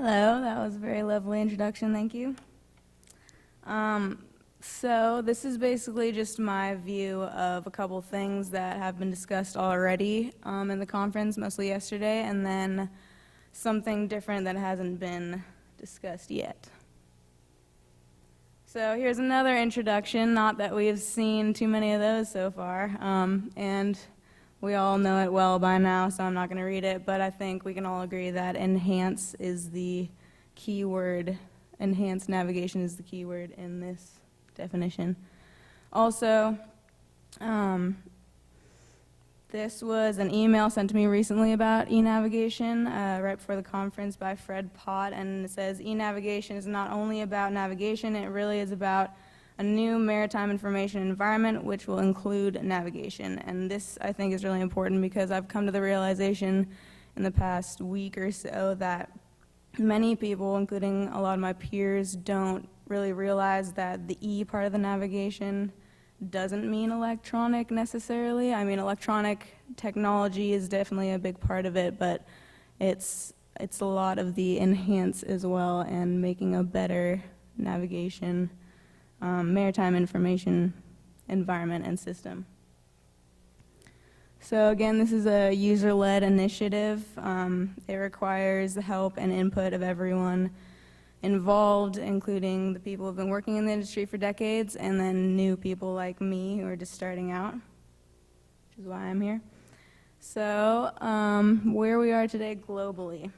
Hello, that was a very lovely introduction, thank you. So this is basically just my view of a couple things that have been discussed already in the conference, mostly yesterday, and then something different that hasn't been discussed yet. So here's another introduction, not that we've seen too many of those so far, and we all know it well by now, so I'm not going to read it, but I think we can all agree that enhance is the key word. Enhanced navigation is the key word in this definition. Also, this was an email sent to me recently about e-navigation right before the conference by Fred Pott, and it says e-navigation is not only about navigation, it really is about a new maritime information environment which will include navigation. And this, I think, is really important because I've come to the realization in the past week or so that many people, including a lot of my peers, don't really realize that the E part of the navigation doesn't mean electronic necessarily. I mean, electronic technology is definitely a big part of it, but it's a lot of the enhance as well and making a better navigation maritime information environment and system. So again, this is a user-led initiative. It requires the help and input of everyone involved, including the people who have been working in the industry for decades, and then new people like me who are just starting out, which is why I'm here. So where we are today globally.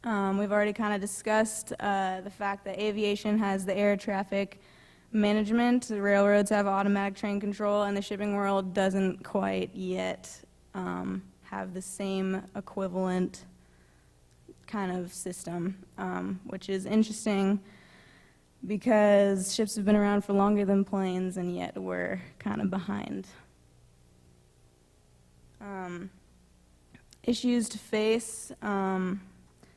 We've already kind of discussed the fact that aviation has the air traffic management, the railroads have automatic train control, and the shipping world doesn't quite yet have the same equivalent kind of system, which is interesting because ships have been around for longer than planes, and yet we're kind of behind. Issues to face.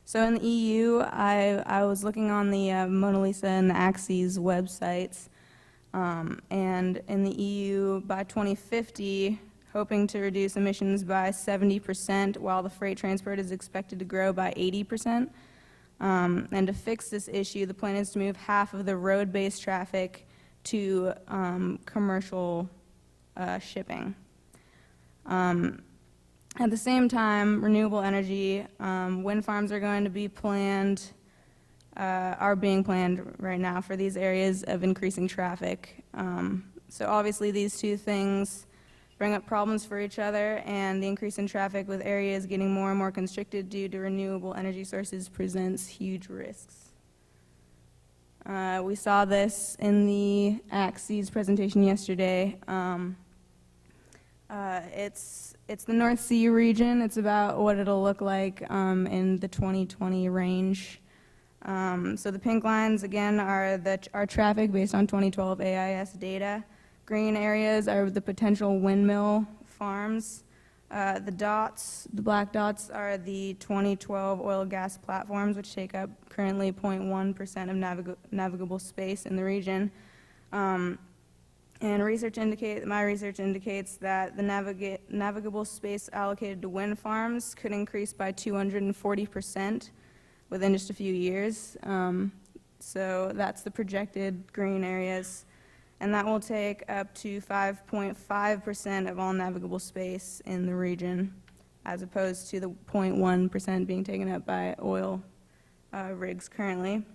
So in the EU, I was looking on the Mona Lisa and the Axes websites, and in the EU by 2050, hoping to reduce emissions by 70%, while the freight transport is expected to grow by 80%. And to fix this issue, the plan is to move half of the road-based traffic to commercial shipping. At the same time, renewable energy, wind farms are going to be planned, are being planned right now for these areas of increasing traffic. So obviously these two things bring up problems for each other, and the increase in traffic with areas getting more and more constricted due to renewable energy sources presents huge risks. We saw this in the Axes presentation yesterday. It's the North Sea region. It's about what it'll look like in the 2020 range. So the pink lines, again, are our traffic based on 2012 AIS data. Green areas are the potential windmill farms. The black dots are the 2012 oil and gas platforms, which take up currently 0.1% of navigable space in the region. And my research indicates that the navigable space allocated to wind farms could increase by 240% within just a few years. So that's the projected green areas. And that will take up to 5.5% of all navigable space in the region, as opposed to the 0.1% being taken up by oil rigs currently.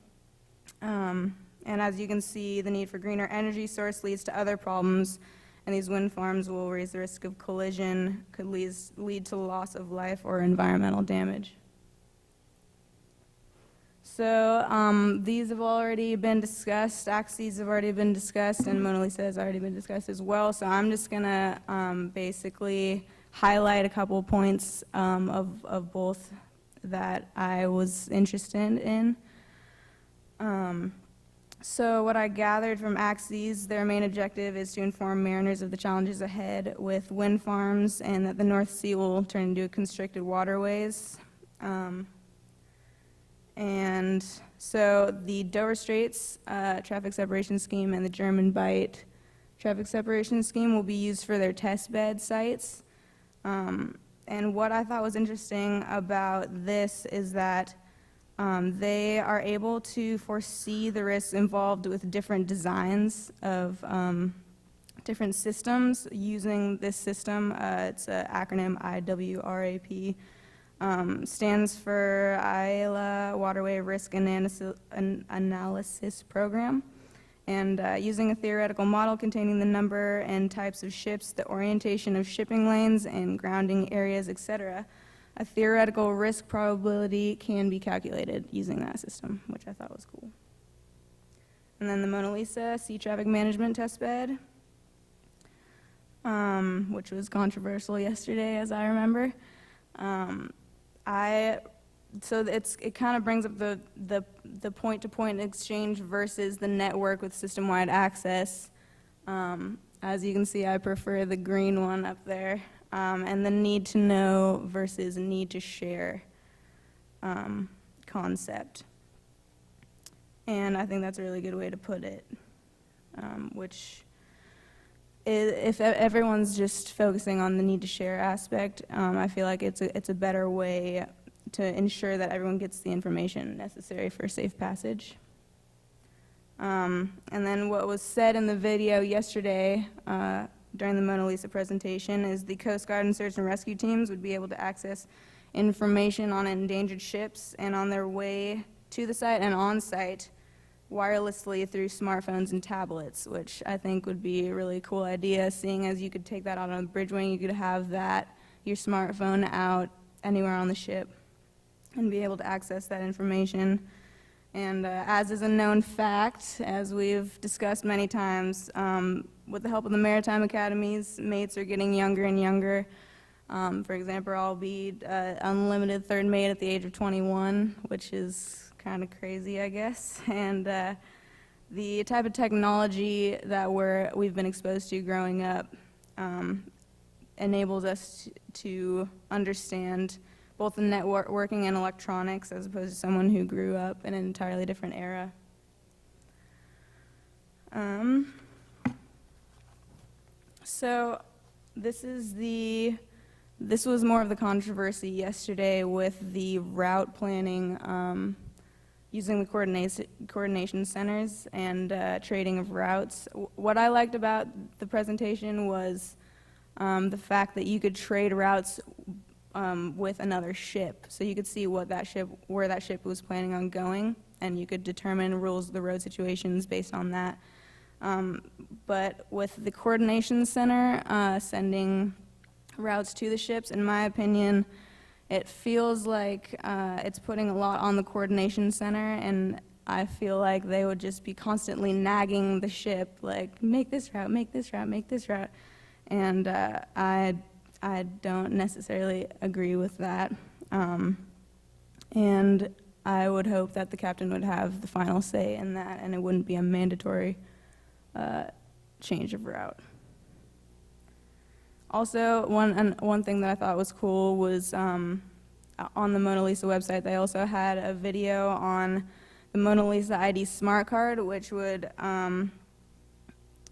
And as you can see, the need for greener energy source leads to other problems, and these wind farms will raise the risk of collision, could lead to loss of life or environmental damage. So these have already been discussed, Axes have already been discussed, and Mona Lisa has already been discussed as well. So I'm just gonna basically highlight a couple points of both that I was interested in. So what I gathered from Axes, their main objective is to inform mariners of the challenges ahead with wind farms and that the North Sea will turn into constricted waterways. And so the Dover Straits traffic separation scheme and the German Bight traffic separation scheme will be used for their test bed sites. And what I thought was interesting about this is that They are able to foresee the risks involved with different designs of different systems using this system. It's an acronym IWRAP. Stands for ILA Waterway Risk Analysis Program. And using a theoretical model containing the number and types of ships, the orientation of shipping lanes and grounding areas, etc., a theoretical risk probability can be calculated using that system, which I thought was cool. And then the Mona Lisa Sea Traffic Management Testbed, which was controversial yesterday, as I remember. It kind of brings up the point-to-point exchange versus the network with system-wide access. As you can see, I prefer the green one up there. And the need to know versus need to share concept. And I think that's a really good way to put it, which if everyone's just focusing on the need to share aspect, I feel like it's a better way to ensure that everyone gets the information necessary for safe passage. And then what was said in the video yesterday during the Mona Lisa presentation is the Coast Guard and search and rescue teams would be able to access information on endangered ships and on their way to the site and on site wirelessly through smartphones and tablets, which I think would be a really cool idea, seeing as you could take that out on the bridge wing, you could have your smartphone out anywhere on the ship and be able to access that information. And as is a known fact, as we've discussed many times, with the help of the Maritime Academies, mates are getting younger and younger. For example, I'll be unlimited third mate at the age of 21, which is kind of crazy, I guess. And the type of technology that we've been exposed to growing up enables us to understand both the networking and electronics, as opposed to someone who grew up in an entirely different era. So this was more of the controversy yesterday with the route planning using the coordination centers and trading of routes. What I liked about the presentation was the fact that you could trade routes with another ship, so you could see where that ship was planning on going, and you could determine rules of the road situations based on that. But with the coordination center sending routes to the ships, in my opinion, it feels like it's putting a lot on the coordination center, and I feel like they would just be constantly nagging the ship, like, make this route, make this route, make this route. And I don't necessarily agree with that. And I would hope that the captain would have the final say in that, and it wouldn't be a mandatory change of route. Also, one thing that I thought was cool was on the Mona Lisa website, they also had a video on the Mona Lisa ID smart card, which would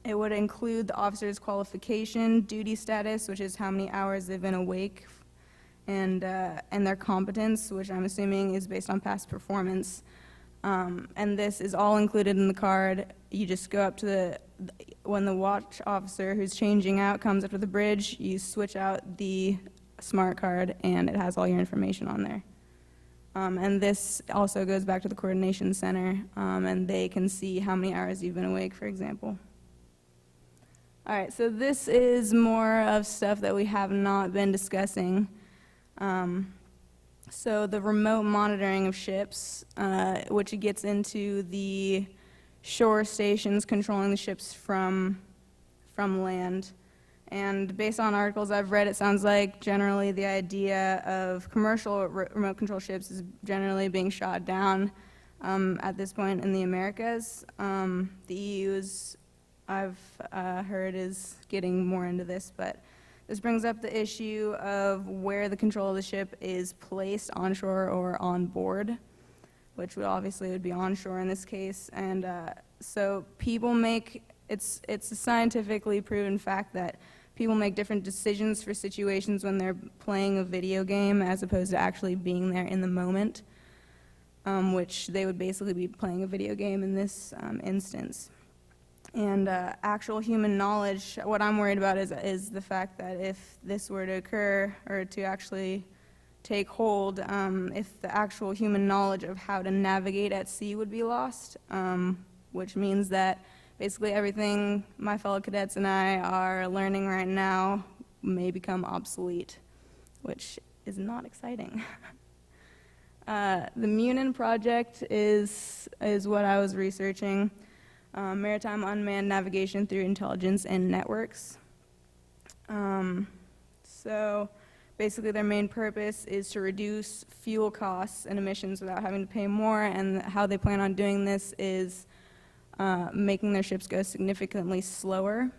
it would include the officer's qualification, duty status, which is how many hours they've been awake, and their competence, which I'm assuming is based on past performance. And this is all included in the card. You just go up to when the watch officer who's changing out comes up to the bridge, you switch out the smart card, and it has all your information on there. And this also goes back to the coordination center, and they can see how many hours you've been awake, for example. All right, so this is more of stuff that we have not been discussing. So the remote monitoring of ships, which gets into the shore stations controlling the ships from land. And based on articles I've read, it sounds like generally the idea of commercial remote control ships is generally being shot down at this point in the Americas. The EU is, I've heard, is getting more into this, but this brings up the issue of where the control of the ship is placed, onshore or on board, which would obviously be onshore in this case. And so people make, it's a scientifically proven fact that people make different decisions for situations when they're playing a video game as opposed to actually being there in the moment. which they would basically be playing a video game in this instance. And actual human knowledge, what I'm worried about is the fact that if this were to occur or to actually take hold, if the actual human knowledge of how to navigate at sea would be lost, which means that basically everything my fellow cadets and I are learning right now may become obsolete, which is not exciting. The MUNIN project is what I was researching. Maritime unmanned navigation through intelligence and networks. So basically their main purpose is to reduce fuel costs and emissions without having to pay more, and how they plan on doing this is making their ships go significantly slower.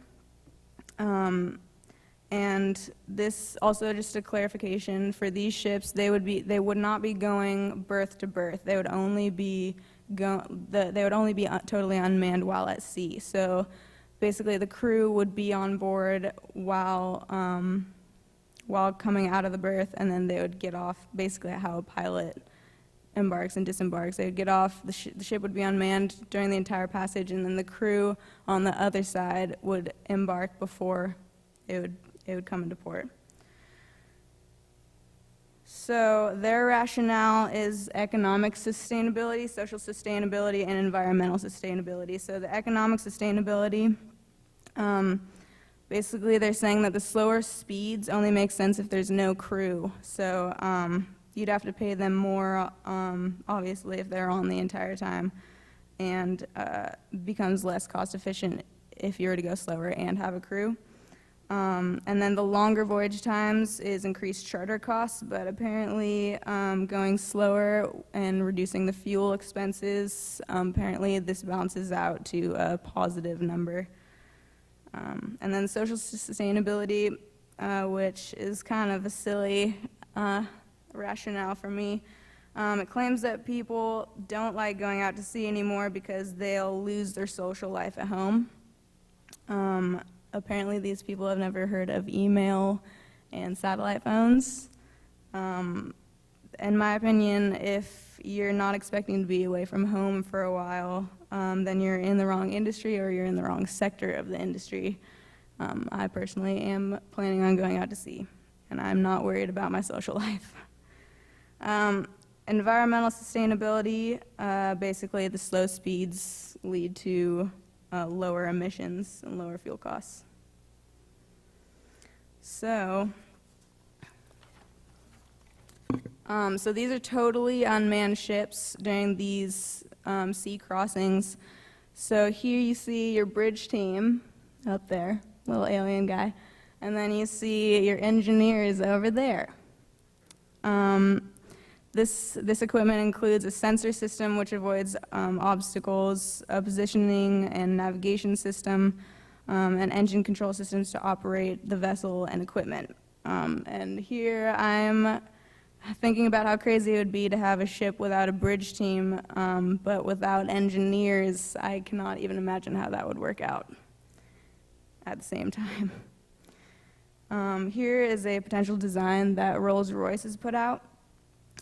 And this also, just a clarification, for these ships, they would not be going berth to berth. They would only be totally unmanned while at sea. So basically the crew would be on board while coming out of the berth, and then they would get off, basically how a pilot embarks and disembarks. They would get off, the ship would be unmanned during the entire passage, and then the crew on the other side would embark before it would come into port. So their rationale is economic sustainability, social sustainability, and environmental sustainability. So the economic sustainability, basically they're saying that the slower speeds only make sense if there's no crew. So you'd have to pay them more, obviously, if they're on the entire time, and becomes less cost efficient if you were to go slower and have a crew. And then the longer voyage times is increased charter costs, but apparently going slower and reducing the fuel expenses, apparently this balances out to a positive number. And then social sustainability, which is kind of a silly rationale for me. It claims that people don't like going out to sea anymore because they'll lose their social life at home. Apparently these people have never heard of email and satellite phones. In my opinion, if you're not expecting to be away from home for a while, then you're in the wrong industry or you're in the wrong sector of the industry. I personally am planning on going out to sea, and I'm not worried about my social life. Environmental sustainability, basically the slow speeds lead to lower emissions and lower fuel costs. So these are totally unmanned ships during these sea crossings. So here you see your bridge team up there, little alien guy, and then you see your engineers over there. This equipment includes a sensor system which avoids obstacles, a positioning and navigation system, and engine control systems to operate the vessel and equipment. And here I'm thinking about how crazy it would be to have a ship without a bridge team, but without engineers. I cannot even imagine how that would work out at the same time. Here is a potential design that Rolls-Royce has put out.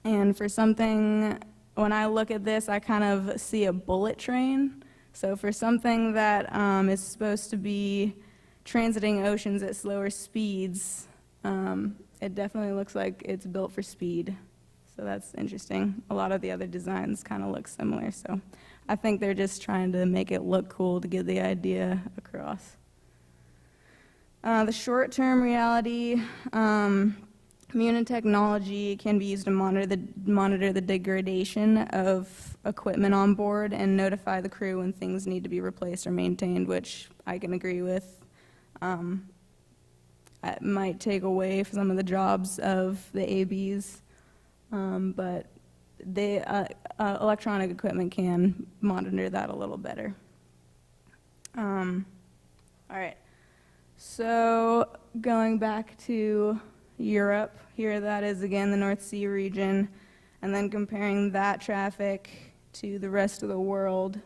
And for something, when I look at this, I kind of see a bullet train. So for something that is supposed to be transiting oceans at slower speeds, it definitely looks like it's built for speed. So that's interesting. A lot of the other designs kind of look similar. So I think they're just trying to make it look cool to get the idea across. The short-term reality, MUNIN technology can be used to monitor the degradation of equipment on board and notify the crew when things need to be replaced or maintained, which I can agree with. It might take away some of the jobs of the ABs, but electronic equipment can monitor that a little better. All right, so going back to Europe, here that is again the North Sea region, and then comparing that traffic to the rest of the world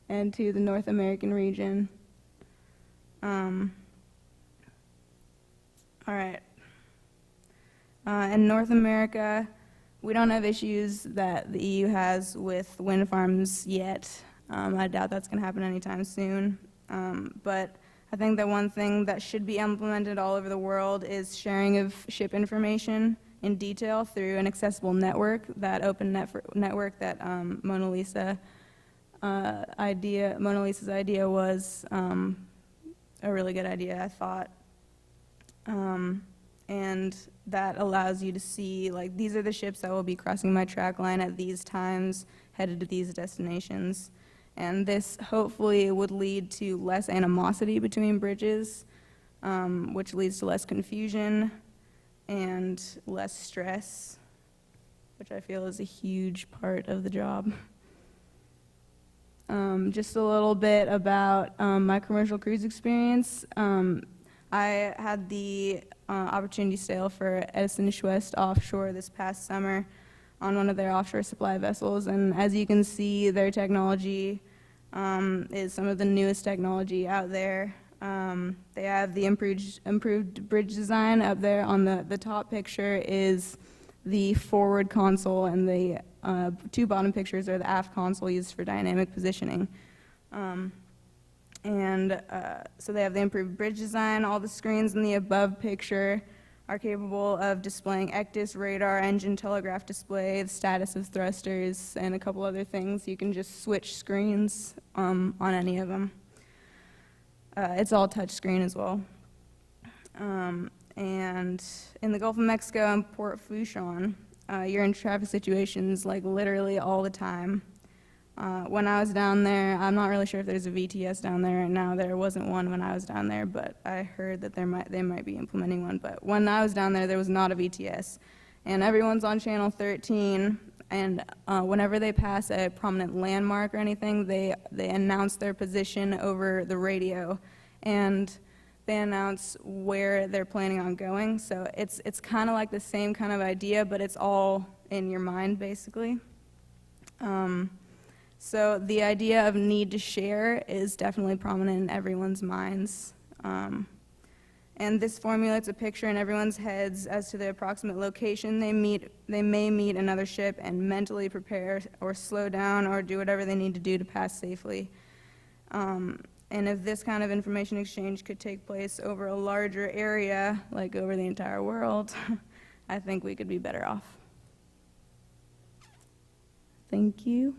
and to the North American region. All right. In North America, We don't have issues that the EU has with wind farms yet. I doubt that's going to happen anytime soon. But I think that one thing that should be implemented all over the world is sharing of ship information in detail through an accessible network, that open network that Mona Lisa's idea was a really good idea, I thought. And that allows you to see, like, these are the ships that will be crossing my track line at these times, headed to these destinations. And this hopefully would lead to less animosity between bridges, which leads to less confusion and less stress, which I feel is a huge part of the job. Just a little bit about my commercial cruise experience. I had the opportunity to sail for Edison Schwest offshore this past summer on one of their offshore supply vessels, and as you can see, their technology is some of the newest technology out there. They have the improved bridge design up there. On the top picture is the forward console, and the two bottom pictures are the aft console used for dynamic positioning. So they have the improved bridge design. All the screens in the above picture are capable of displaying ECDIS, radar, engine, telegraph display, the status of thrusters, and a couple other things. You can just switch screens on any of them. It's all touch screen as well. And in the Gulf of Mexico and Port Fourchon, you're in traffic situations like literally all the time. When I was down there, I'm not really sure if there's a VTS down there right now. There wasn't one when I was down there, but I heard that they might be implementing one. But when I was down there was not a VTS. And everyone's on channel 13, and whenever they pass a prominent landmark or anything, they announce their position over the radio, and they announce where they're planning on going. So it's kind of like the same kind of idea, but it's all in your mind, basically. So the idea of need to share is definitely prominent in everyone's minds. And this formulates a picture in everyone's heads as to the approximate location they may meet another ship, and mentally prepare or slow down or do whatever they need to do to pass safely. And if this kind of information exchange could take place over a larger area, like over the entire world, I think we could be better off. Thank you.